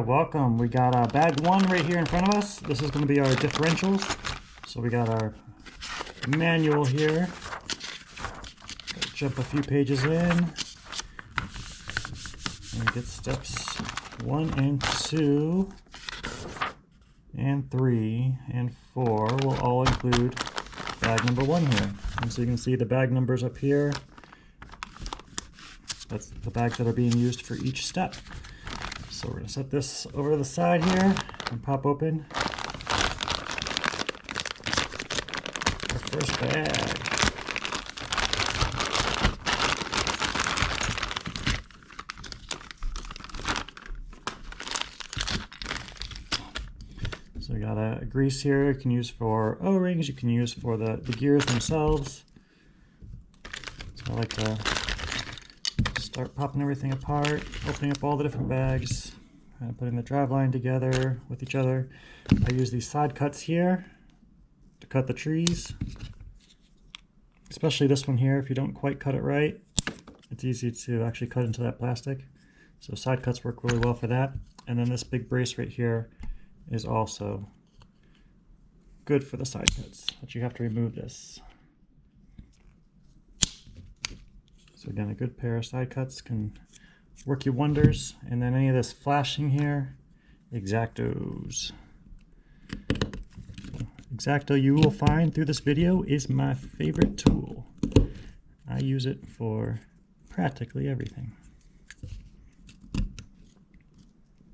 welcome. We got bag one right here in front of us. This is going to be our differentials. So we got our manual here. Gotta jump a few pages in and get steps 1 and 2 and 3 and 4 will all include bag number 1 here. And so you can see the bag numbers up here. That's the bags that are being used for each step. So we're going to set this over to the side here and pop open our first bag. So we got a grease here you can use for O-rings, you can use for the gears themselves. So I like to start popping everything apart, opening up all the different bags, and putting the driveline together with each other. I use these side cuts here to cut the trees, especially this one here. If you don't quite cut it right, it's easy to actually cut into that plastic. So side cuts work really well for that. And then this big brace right here is also good for the side cuts, but you have to remove this. So again, a good pair of side cuts can work you wonders. And then any of this flashing here, X-Actos. X-Acto, you will find through this video, is my favorite tool. I use it for practically everything.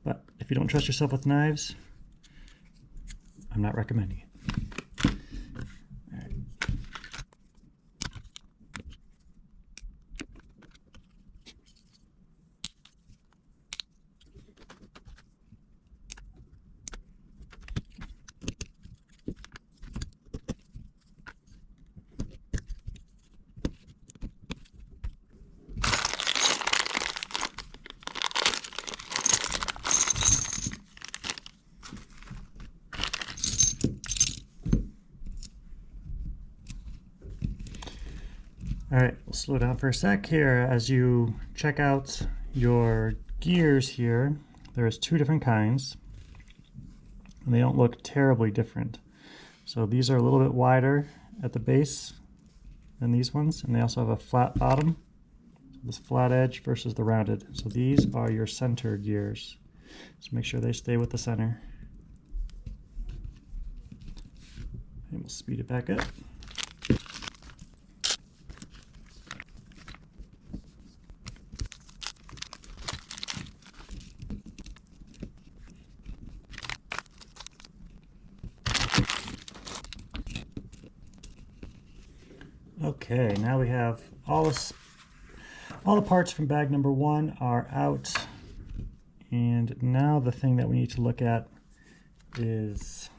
But if you don't trust yourself with knives, I'm not recommending it. Alright, we'll slow down for a sec here. As you check out your gears here, there's 2 different kinds, and they don't look terribly different. So these are a little bit wider at the base than these ones, and they also have a flat bottom, this flat edge versus the rounded. So these are your center gears. So make sure they stay with the center. And we'll speed it back up. Okay, now we have all the parts from bag number 1 are out, and now the thing that we need to look at is,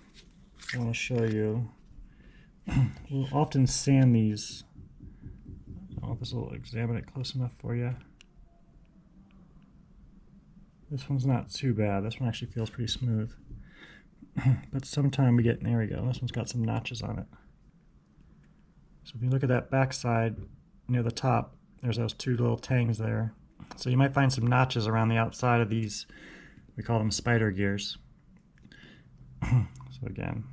I want to show you, we'll often sand these. I don't know if this will examine it close enough for you. This one's not too bad. This one actually feels pretty smooth. But sometime we get, there we go, this one's got some notches on it. So if you look at that back side near the top, there's those 2 little tangs there. So you might find some notches around the outside of these. We call them spider gears. So again,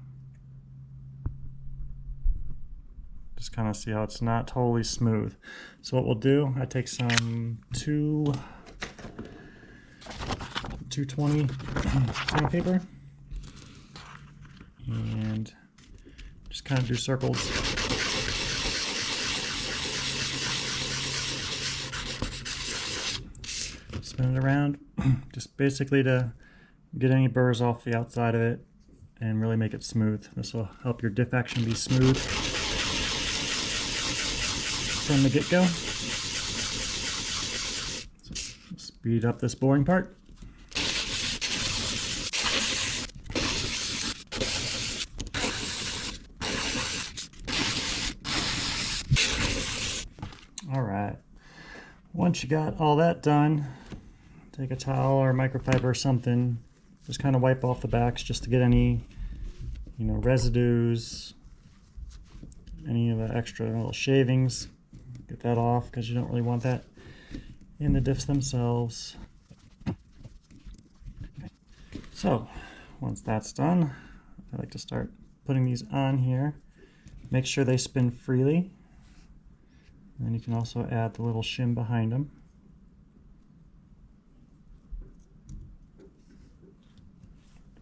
just kind of see how it's not totally smooth. So what we'll do, I take some 220 sandpaper and just kind of do circles. Spin it around, just basically to get any burrs off the outside of it and really make it smooth. This will help your diff action be smooth from the get-go. So speed up this boring part. All right, once you got all that done, take a towel or microfiber or something, just kind of wipe off the backs just to get any, residues, any of the extra little shavings. Get that off because you don't really want that in the diffs themselves. Okay. So once that's done, I like to start putting these on here. Make sure they spin freely. And then you can also add the little shim behind them.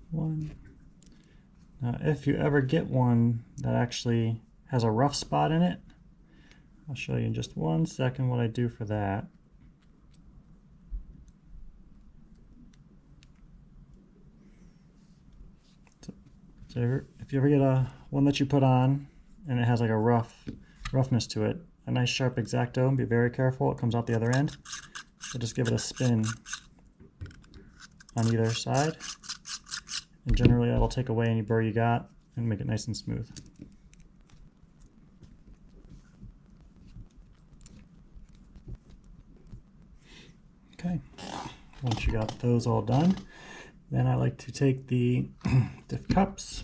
One. Now if you ever get one that actually has a rough spot in it, I'll show you in just 1 second what I do for that. So if you ever get one that you put on and it has like a roughness to it, a nice sharp X-Acto, be very careful, it comes out the other end. So just give it a spin on either side, and generally that'll take away any burr you got and make it nice and smooth. Okay, once you got those all done, then I like to take the Diff cups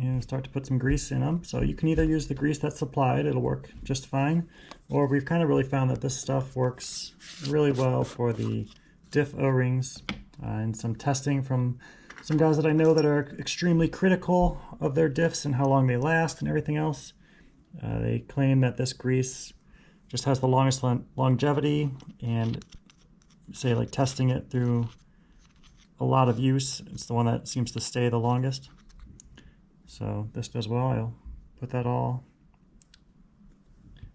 and start to put some grease in them. So you can either use the grease that's supplied, it'll work just fine, or we've kind of really found that this stuff works really well for the Diff O-rings. And some testing from some guys that I know that are extremely critical of their diffs and how long they last and everything else. They claim that this grease just has the longest longevity, and say like testing it through a lot of use, it's the one that seems to stay the longest. So this does well. I'll put that all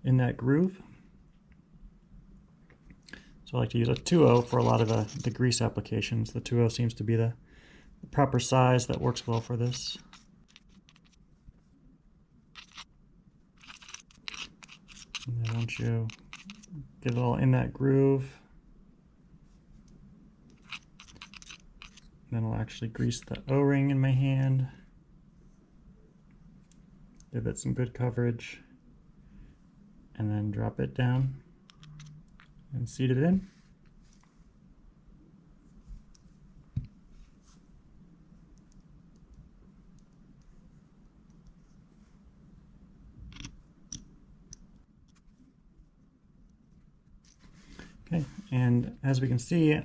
in that groove. So I like to use a 2.0 for a lot of the grease applications. The 2.0 seems to be the proper size that works well for this. And then once you get it all in that groove, then I'll actually grease the O-ring in my hand. Give it some good coverage, and then drop it down and seat it in. Okay, and as we can see,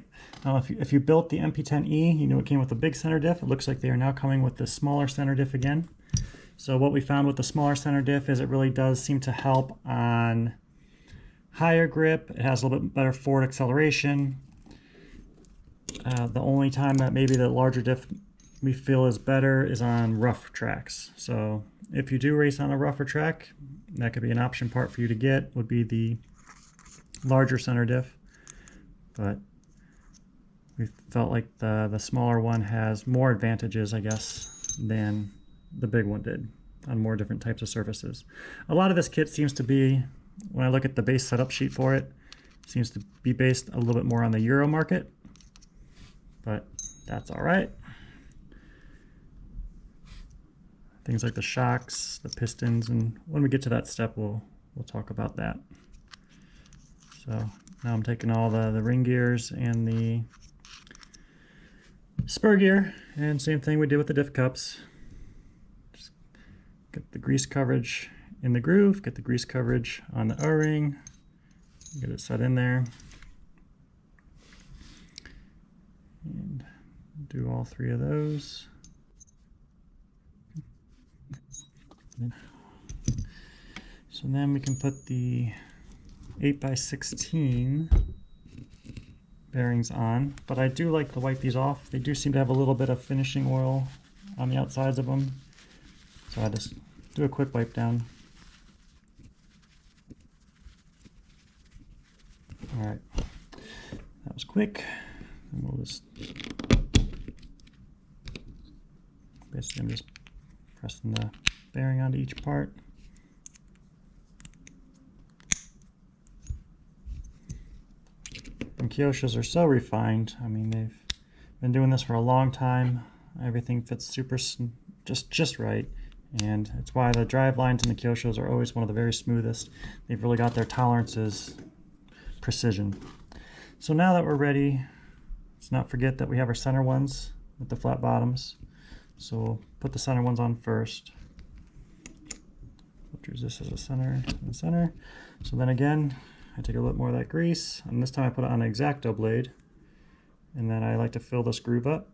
if you built the MP10e, you knew it came with a big center diff. It looks like they are now coming with the smaller center diff again. So what we found with the smaller center diff is it really does seem to help on higher grip. It has a little bit better forward acceleration. The only time that maybe the larger diff we feel is better is on rough tracks. So if you do race on a rougher track, that could be an option part for you to get, would be the larger center diff. But we felt like the smaller one has more advantages, I guess, than the big one did on more different types of surfaces. A lot of this kit seems to be, when I look at the base setup sheet for it, seems to be based a little bit more on the Euro market, but that's all right. Things like the shocks, the pistons, and when we get to that step, we'll talk about that. So now I'm taking all the ring gears and the spur gear, and same thing we did with the diff cups. Just get the grease coverage in the groove, get the grease coverage on the O-ring, get it set in there, and do all three of those. So then we can put the 8x16 bearings on, but I do like to wipe these off. They do seem to have a little bit of finishing oil on the outsides of them, so I just do a quick wipe down. All right, that was quick. And we'll just basically, I'm just pressing the bearing onto each part. And Kyoshos are so refined. I mean, they've been doing this for a long time. Everything fits super just right, and it's why the drive lines in the Kyoshos are always one of the very smoothest. They've really got their tolerances precision. So now that we're ready, let's not forget that we have our center ones with the flat bottoms. So we'll put the center ones on first. We'll choose this as a center and center. So then again, I take a little bit more of that grease, and this time I put it on an X-Acto blade, And then I like to fill this groove up.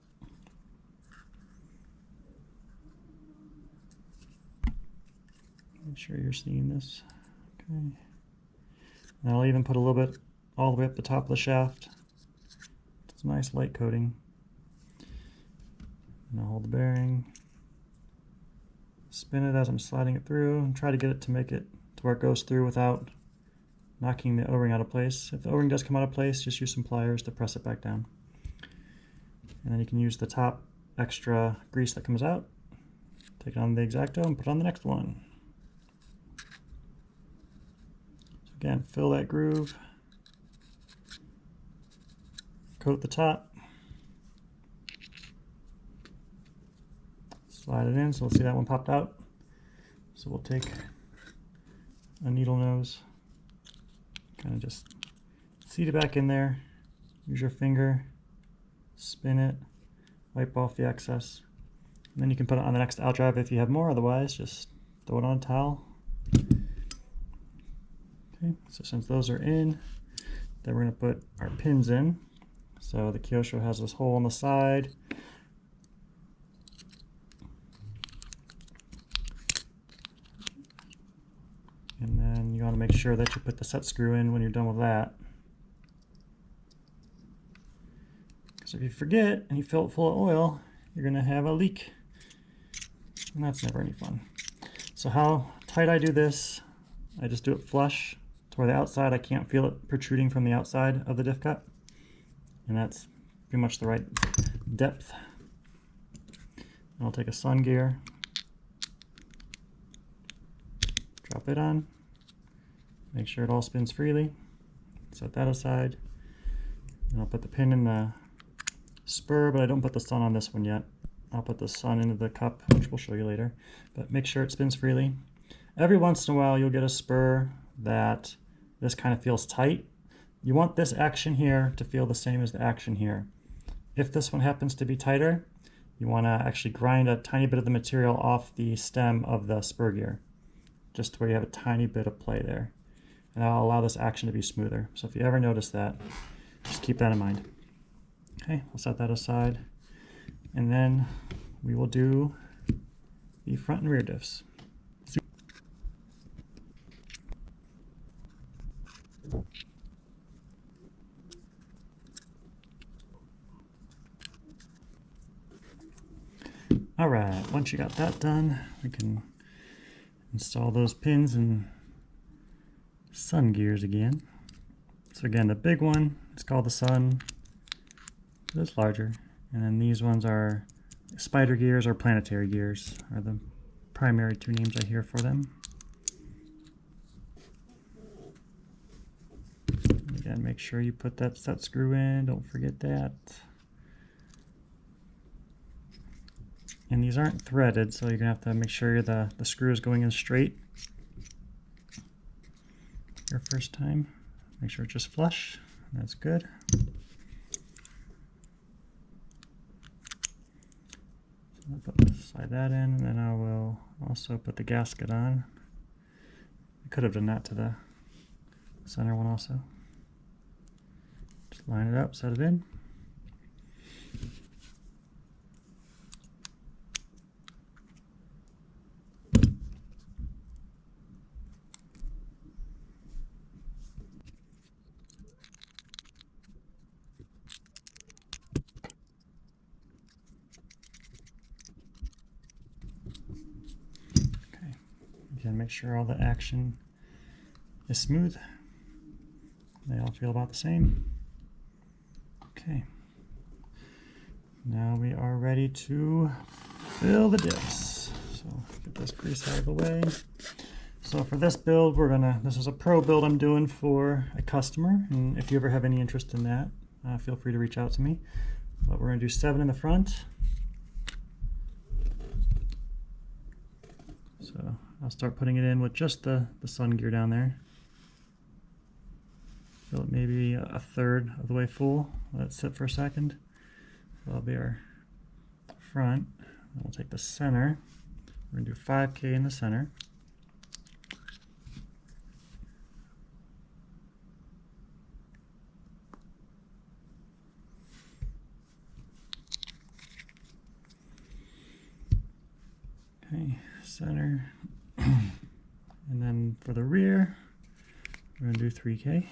Make sure you're seeing this. Okay. And I'll even put a little bit all the way up the top of the shaft. It's a nice light coating. And I'll hold the bearing, spin it as I'm sliding it through, and try to get it to make it to where it goes through without knocking the O-ring out of place. If the O-ring does come out of place, just use some pliers to press it back down. And then you can use the top extra grease that comes out, take it on the X-Acto and put it on the next one. So again, fill that groove, coat the top, slide it in. So let's see, that one popped out. So we'll take a needle nose, kind of just seat it back in there, use your finger, spin it, wipe off the excess, and then you can put it on the next Outdrive if you have more. Otherwise, just throw it on a towel. Okay, so since those are in, then we're going to put our pins in. So the Kyosho has this hole on the side. And then you want to make sure that you put the set screw in when you're done with that. Because if you forget and you fill it full of oil, you're going to have a leak. And that's never any fun. So how tight I do this, I just do it flush to where the outside, I can't feel it protruding from the outside of the diff cut. And that's pretty much the right depth. And I'll take a sun gear, drop it on, make sure it all spins freely, set that aside, and I'll put the pin in the spur, but I don't put the sun on this one yet. I'll put the sun into the cup, which we'll show you later, but make sure it spins freely. Every once in a while you'll get a spur that this kind of feels tight. You want this action here to feel the same as the action here. If this one happens to be tighter, you want to actually grind a tiny bit of the material off the stem of the spur gear, just where you have a tiny bit of play there. And that'll allow this action to be smoother. So if you ever notice that, just keep that in mind. Okay, we'll set that aside. And then we will do the front and rear diffs. All right, once you got that done, we can install those pins and sun gears again. So again, the big one is called the sun, it's larger. And then these ones are spider gears or planetary gears, are the primary two names I hear for them. And again, make sure you put that set screw in, don't forget that. And these aren't threaded, so you're gonna have to make sure the screw is going in straight your first time. Make sure it's just flush, that's good. So I'll slide that in, and then I will also put the gasket on. I could have done that to the center one also. Just line it up, set it in. Again, make sure all the action is smooth. They all feel about the same. Okay. Now we are ready to fill the diffs. So get this grease out of the way. So for this build, this is a pro build I'm doing for a customer. And if you ever have any interest in that, feel free to reach out to me. But we're gonna do 7 in the front. So I'll start putting it in with just the sun gear down there. Fill it maybe a third of the way full. Let it sit for a second. That'll be our front. Then we'll take the center. We're gonna do 5K in the center. center. And then for the rear, we're going to do 3K.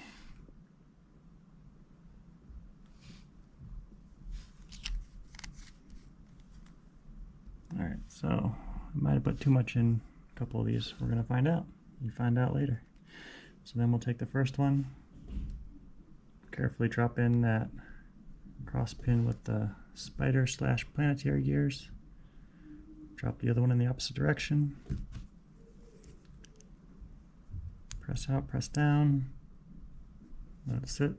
All right, so I might have put too much in a couple of these. We're going to find out. You find out later. So then we'll take the first one, carefully drop in that cross pin with the spider / planetary gears. Drop the other one in the opposite direction. Press out, press down. Let it sit.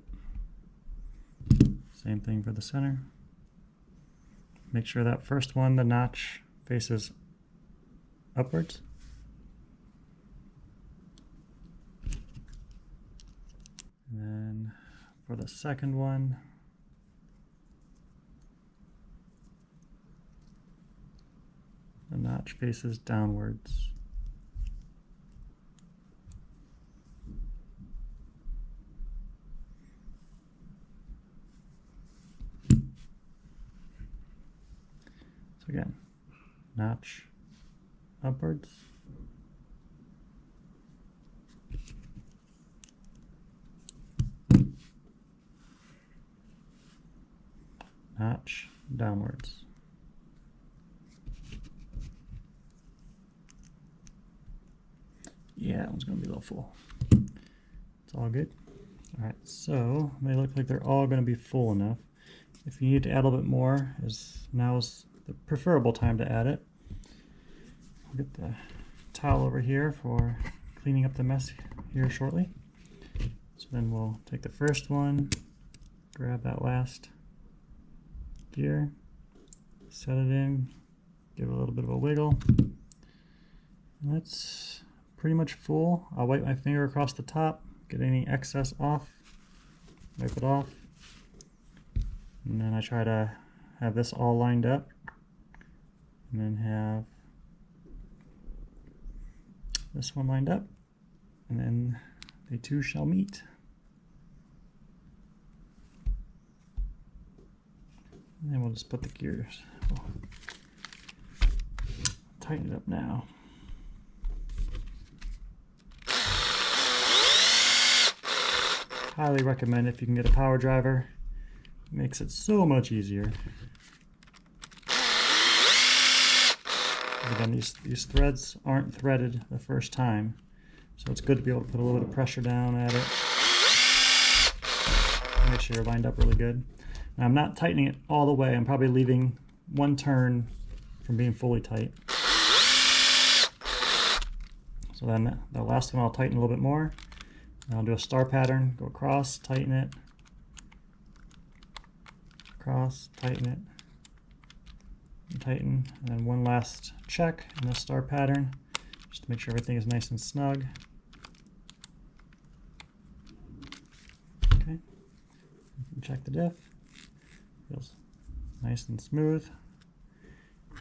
Same thing for the center. Make sure that first one, the notch, faces upwards. And then for the second one, the notch faces downwards. So again, notch upwards. Notch downwards. Yeah, that one's going to be a little full. It's all good. All right, so they look like they're all going to be full enough. If you need to add a little bit more, now is the preferable time to add it. I'll get the towel over here for cleaning up the mess here shortly. So then we'll take the first one, grab that last gear, set it in, give it a little bit of a wiggle. And that's pretty much full. I'll wipe my finger across the top, get any excess off, wipe it off. And then I try to have this all lined up, and then have this one lined up, and then they two shall meet. And then we'll just put the gears. We'll tighten it up now. Highly recommend if you can get a power driver. It makes it so much easier. Again, these threads aren't threaded the first time, so it's good to be able to put a little bit of pressure down at it. Make sure you're lined up really good. Now, I'm not tightening it all the way. I'm probably leaving one turn from being fully tight. So then the last one I'll tighten a little bit more. And I'll do a star pattern, go across, tighten it, across, tighten it, and tighten. And then one last check in the star pattern, just to make sure everything is nice and snug. Okay, you can check the diff. Feels nice and smooth.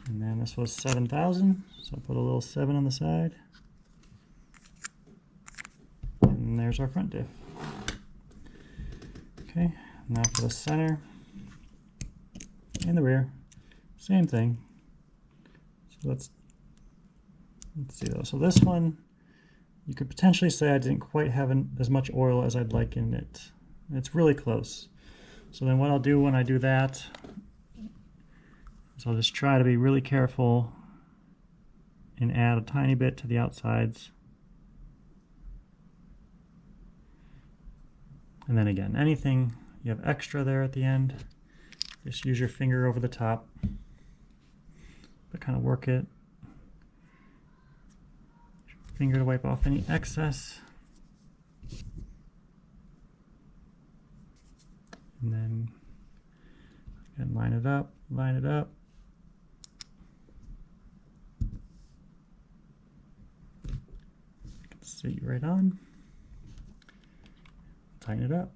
And then this was 7,000, so I'll put a little 7 on the side. And there's our front diff. Okay, now for the center and the rear, same thing. So let's see though. So this one, you could potentially say I didn't quite have as much oil as I'd like in it. It's really close. So then what I'll do when I do that is I'll just try to be really careful and add a tiny bit to the outsides. And then again, anything you have extra there at the end, just use your finger over the top, but kind of work it. Finger to wipe off any excess. And then again, line it up, line it up. Sit right on. Tighten it up.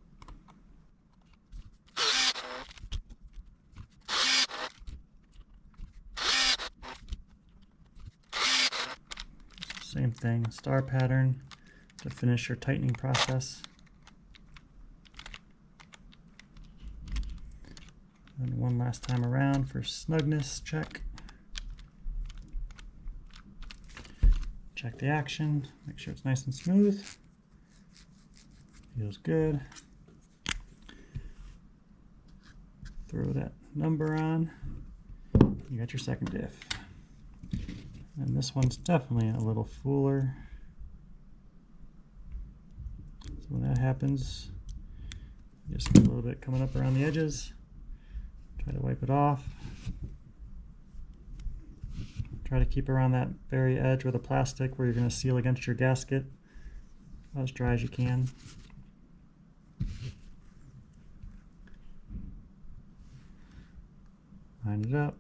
Same thing, star pattern to finish your tightening process. And one last time around for snugness check. Check the action, make sure it's nice and smooth. Feels good. Throw that number on. You got your second diff. And this one's definitely a little fuller. So when that happens, just get a little bit coming up around the edges. Try to wipe it off. Try to keep around that very edge with a plastic where you're going to seal against your gasket as dry as you can. Line it up.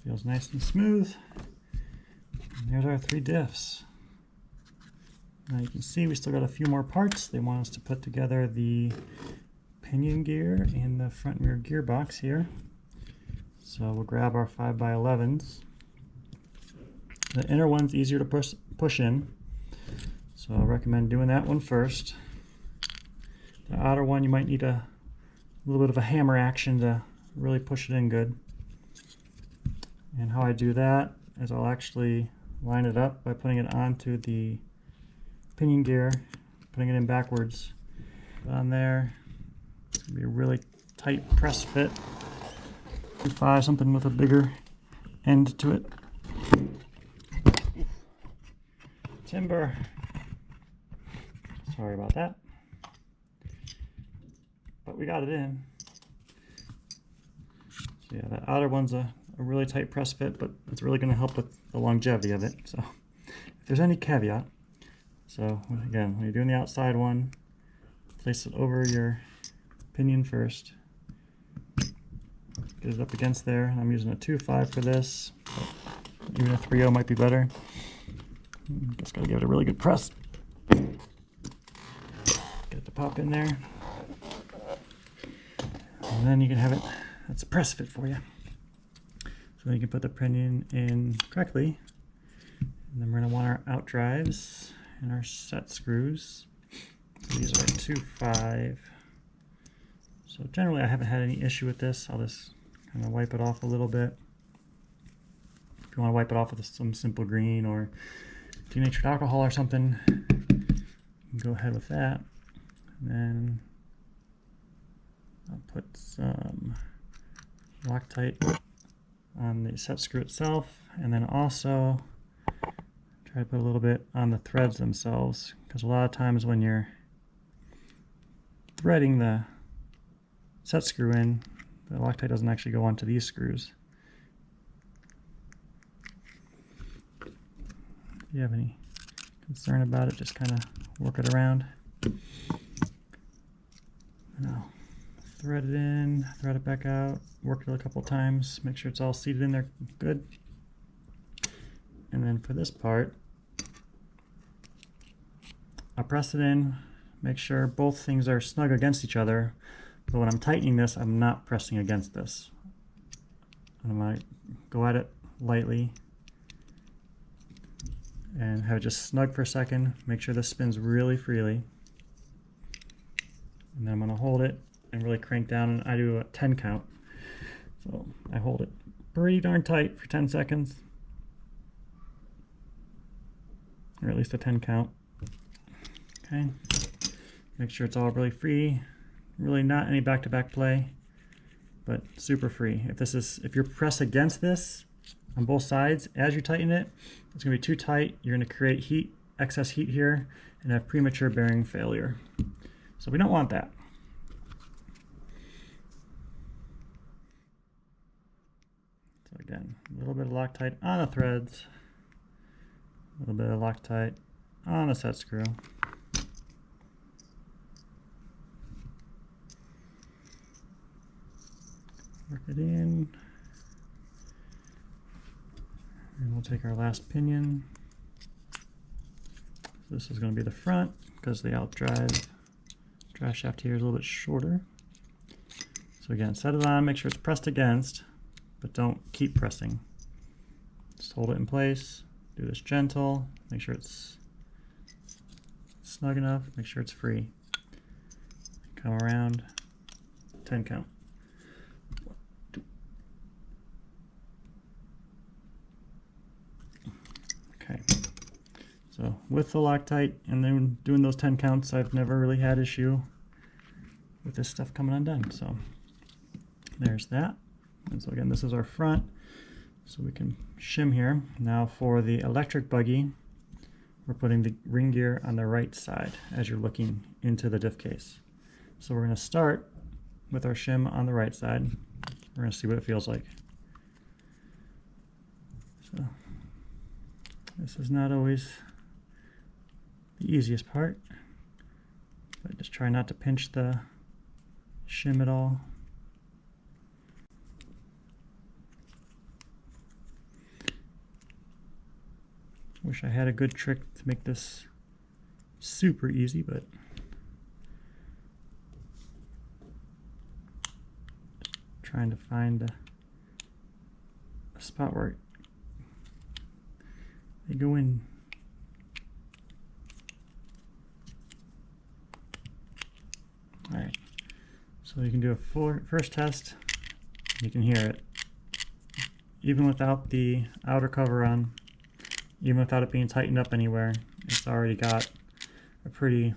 Feels nice and smooth. And there's our 3 diffs. Now you can see we still got a few more parts. They want us to put together the pinion gear and the front and rear gearbox here. So we'll grab our 5x11s. The inner one's easier to push in, so I recommend doing that one first. The outer one you might need a little bit of a hammer action to really push it in good. And how I do that is I'll actually line it up by putting it onto the pinion gear, putting it in backwards. On there, it's going to be a really tight press fit. 5, something with a bigger end to it. Timber. Sorry about that. But we got it in. So yeah, the outer one's a really tight press fit, but it's really going to help with the longevity of it. So if there's any caveat, so again, when you're doing the outside one, place it over your pinion first. Get it up against there. I'm using a 2.5 for this, but even a 3.0 might be better. Just gotta give it a really good press. Get it to pop in there. And then you can have it, that's a press fit for you. So you can put the pinion in correctly. And then we're gonna want our outdrives and our set screws. So these are 2.5. So generally I haven't had any issue with this. I'll just kind of wipe it off a little bit. If you want to wipe it off with some simple green or denatured alcohol or something, you can go ahead with that. And then I'll put some Loctite on the set screw itself, and then also try to put a little bit on the threads themselves, because a lot of times when you're threading the set screw in, the Loctite doesn't actually go onto these screws. If you have any concern about it, just kind of work it around. Now, thread it in, thread it back out, work it a couple times, make sure it's all seated in there good. And then for this part, I'll press it in, make sure both things are snug against each other. But when I'm tightening this, I'm not pressing against this. I'm going to go at it lightly and have it just snug for a second. Make sure this spins really freely. And then I'm going to hold it and really crank down, and I do a 10 count. So I hold it pretty darn tight for 10 seconds. Or at least a 10 count. Okay. Make sure it's all really free. Really not any back-to-back play, but super free. If you're pressed against this on both sides as you tighten it, it's going to be too tight. You're going to create heat, excess heat here, and have premature bearing failure. So we don't want that. So again, a little bit of Loctite on the threads, a little bit of Loctite on the set screw. Work it in, and we'll take our last pinion. This is going to be the front, because the outdrive drive shaft here is a little bit shorter. So again, set it on, make sure it's pressed against, but don't keep pressing. Just hold it in place, do this gentle, make sure it's snug enough, make sure it's free. Come around, 10 count. 1, 2. Okay. So with the Loctite and then doing those 10 counts, I've never really had issue with this stuff coming undone. So there's that. And so again, this is our front. So we can shim here. Now for the electric buggy, we're putting the ring gear on the right side as you're looking into the diff case. So we're going to start with our shim on the right side. We're going to see what it feels like. So this is not always the easiest part, but just try not to pinch the shim at all. Wish I had a good trick to make this super easy, but trying to find a spot where they go in. All right, so you can do a first test. You can hear it, even without the outer cover on. Even without it being tightened up anywhere, it's already got a pretty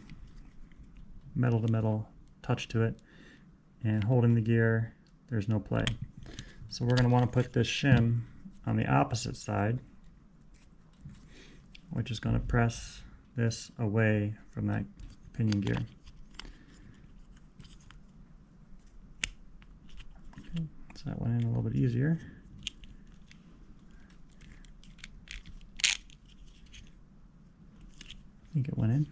metal to metal touch to it. And holding the gear, there's no play. So we're going to want to put this shim on the opposite side, which is going to press this away from that pinion gear. Okay, so that went in a little bit easier. I think it went in.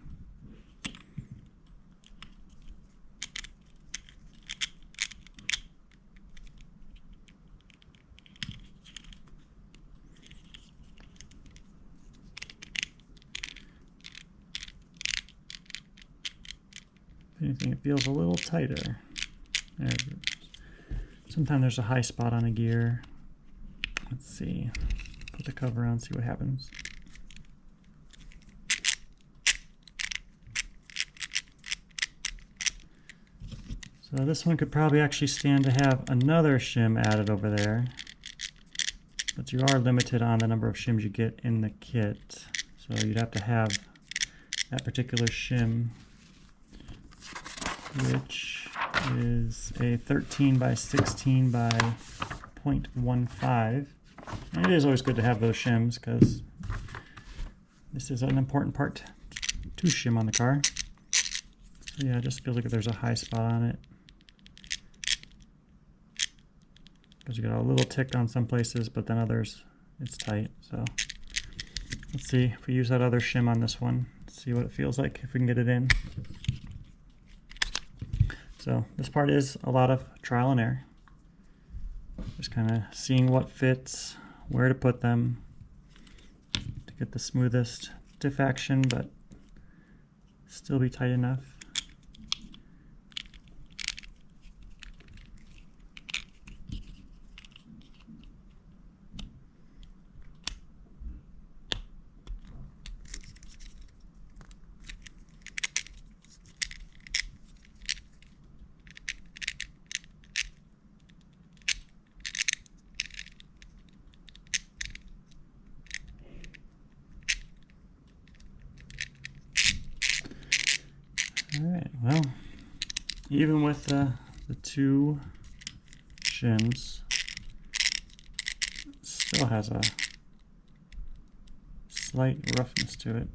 If anything, it feels a little tighter. There it is. Sometimes there's a high spot on a gear. Let's see. Put the cover on, see what happens. So this one could probably actually stand to have another shim added over there, but you are limited on the number of shims you get in the kit. So you'd have to have that particular shim, which is a 13 by 16 by 0.15. And it is always good to have those shims because this is an important part to shim on the car. So yeah, it just feels like there's a high spot on it. Because you got a little tick on some places, but then others it's tight. So let's see if we use that other shim on this one, see what it feels like, if we can get it in. So this part is a lot of trial and error. Just kind of seeing what fits, where to put them to get the smoothest diff action, but still be tight enough. Alright, well, even with the two shims, it still has a slight roughness to it.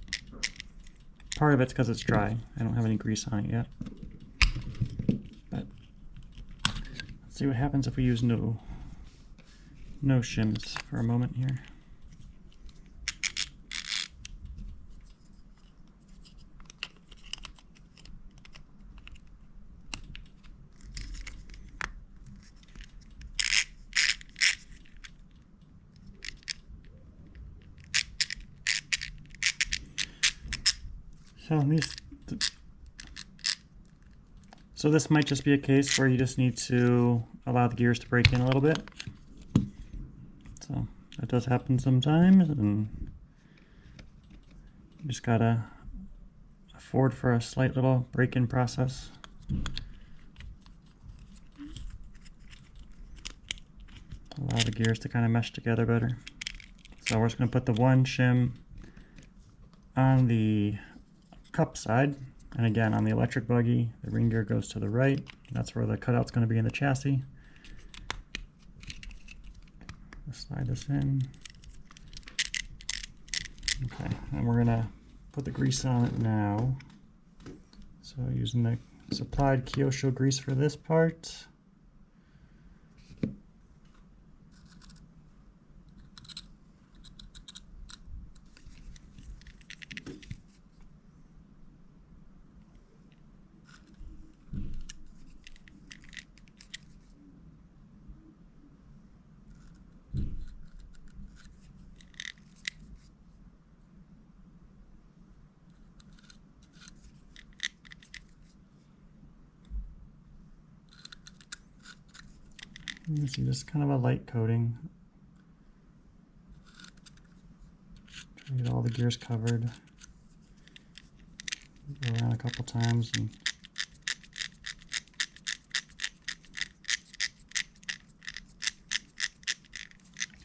Part of it's because it's dry. I don't have any grease on it yet. But let's see what happens if we use no shims for a moment here. So this might just be a case where you just need to allow the gears to break in a little bit. So that does happen sometimes, and you just gotta forward for a slight little break-in process. Allow the gears to kind of mesh together better. So we're just going to put the one shim on the cup side, and again on the electric buggy the ring gear goes to the right. That's where the cutout's going to be in the chassis. Let's slide this in. Okay, and we're going to put the grease on it now. So using the supplied Kyosho grease for this part. You see just kind of a light coating. Try to get all the gears covered. Go around a couple times and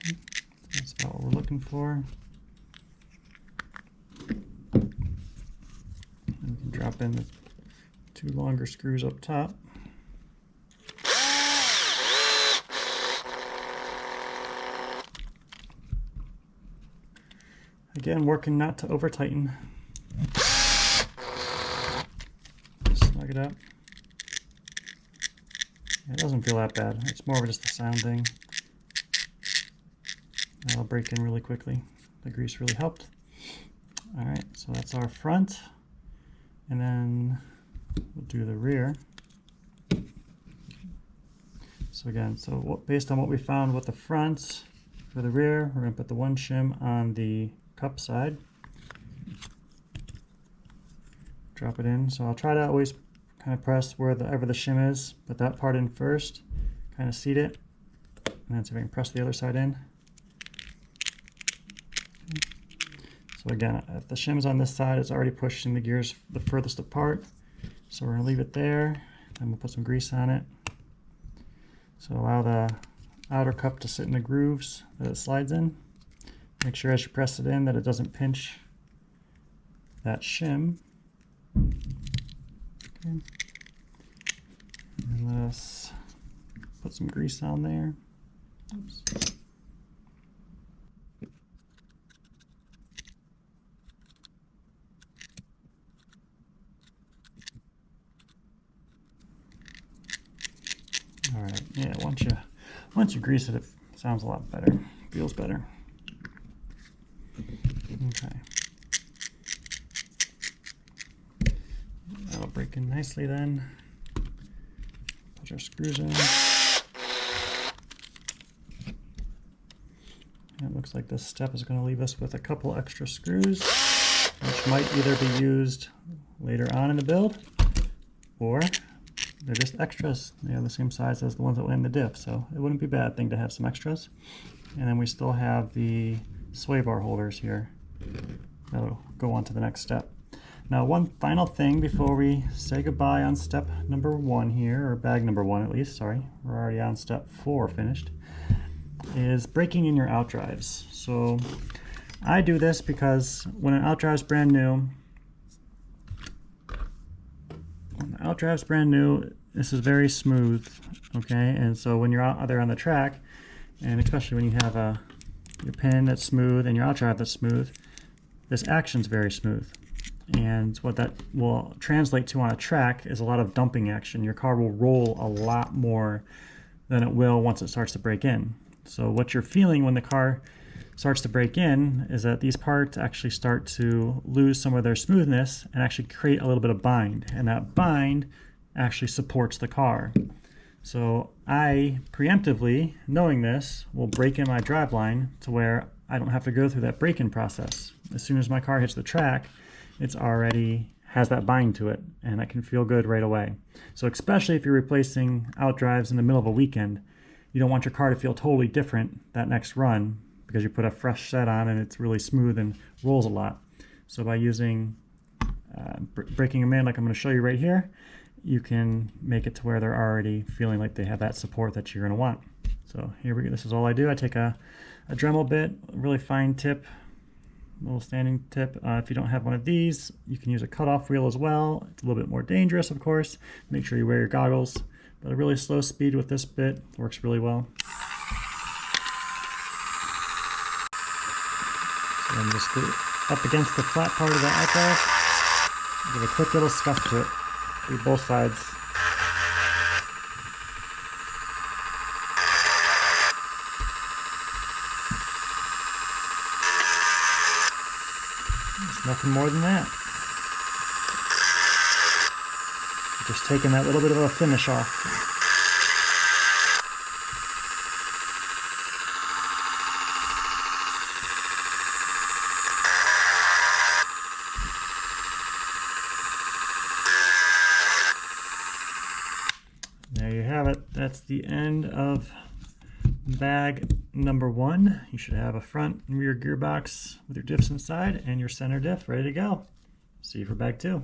okay, that's about what we're looking for. And we can drop in the two longer screws up top. Again, working not to over tighten. Snug it up. Yeah, it doesn't feel that bad. It's more of just a sound thing. That'll break in really quickly. The grease really helped. Alright, so that's our front. And then we'll do the rear. So again, based on what we found with the front, for the rear, we're going to put the one shim on the cup side. Drop it in. So I'll try to always kind of press wherever the shim is. Put that part in first. Kind of seat it. And then see if I can press the other side in. Okay. So again, if the shim's on this side, it's already pushing the gears the furthest apart. So we're going to leave it there. And we'll put some grease on it. So allow the outer cup to sit in the grooves that it slides in. Make sure as you press it in that it doesn't pinch that shim. Okay. And let's put some grease on there. Oops. All right, yeah, once you grease it, it sounds a lot better, feels better. Okay. That'll break in nicely then. Put our screws in. And it looks like this step is going to leave us with a couple extra screws, which might either be used later on in the build, or they're just extras. They have the same size as the ones that went in the Diff, so it wouldn't be a bad thing to have some extras. And then we still have the sway bar holders here. That'll go on to the next step. Now, one final thing before we say goodbye on step number 1 here, or bag number 1 at least, sorry. We're already on step 4 finished, is breaking in your outdrives. So I do this because when an outdrive's brand new, this is very smooth, okay? And so when you're out there on the track, and especially when you have your pin that's smooth and your outdrive that's smooth, this action's very smooth. And what that will translate to on a track is a lot of dumping action. Your car will roll a lot more than it will once it starts to break in. So what you're feeling when the car starts to break in is that these parts actually start to lose some of their smoothness and actually create a little bit of bind. And that bind actually supports the car. So I preemptively, knowing this, will break in my driveline to where I don't have to go through that break-in process. As soon as my car hits the track, it's already has that bind to it, and that can feel good right away. So especially if you're replacing outdrives in the middle of a weekend, you don't want your car to feel totally different that next run because you put a fresh set on and it's really smooth and rolls a lot. So by using breaking them in like I'm going to show you right here, you can make it to where they're already feeling like they have that support that you're going to want. So here we go. This is all I do. I take a Dremel bit, a really fine tip, little standing tip. If you don't have one of these, you can use a cutoff wheel as well. It's a little bit more dangerous, of course. Make sure you wear your goggles. But a really slow speed with this bit works really well. So I'm just up against the flat part of the outdrive. Give a quick little scuff to it. Do both sides. It's nothing more than that. Just taking that little bit of a finish off. There you have it. That's the end of bag number 1. You should have a front and rear gearbox with your diffs inside and your center diff ready to go. See you for bag 2.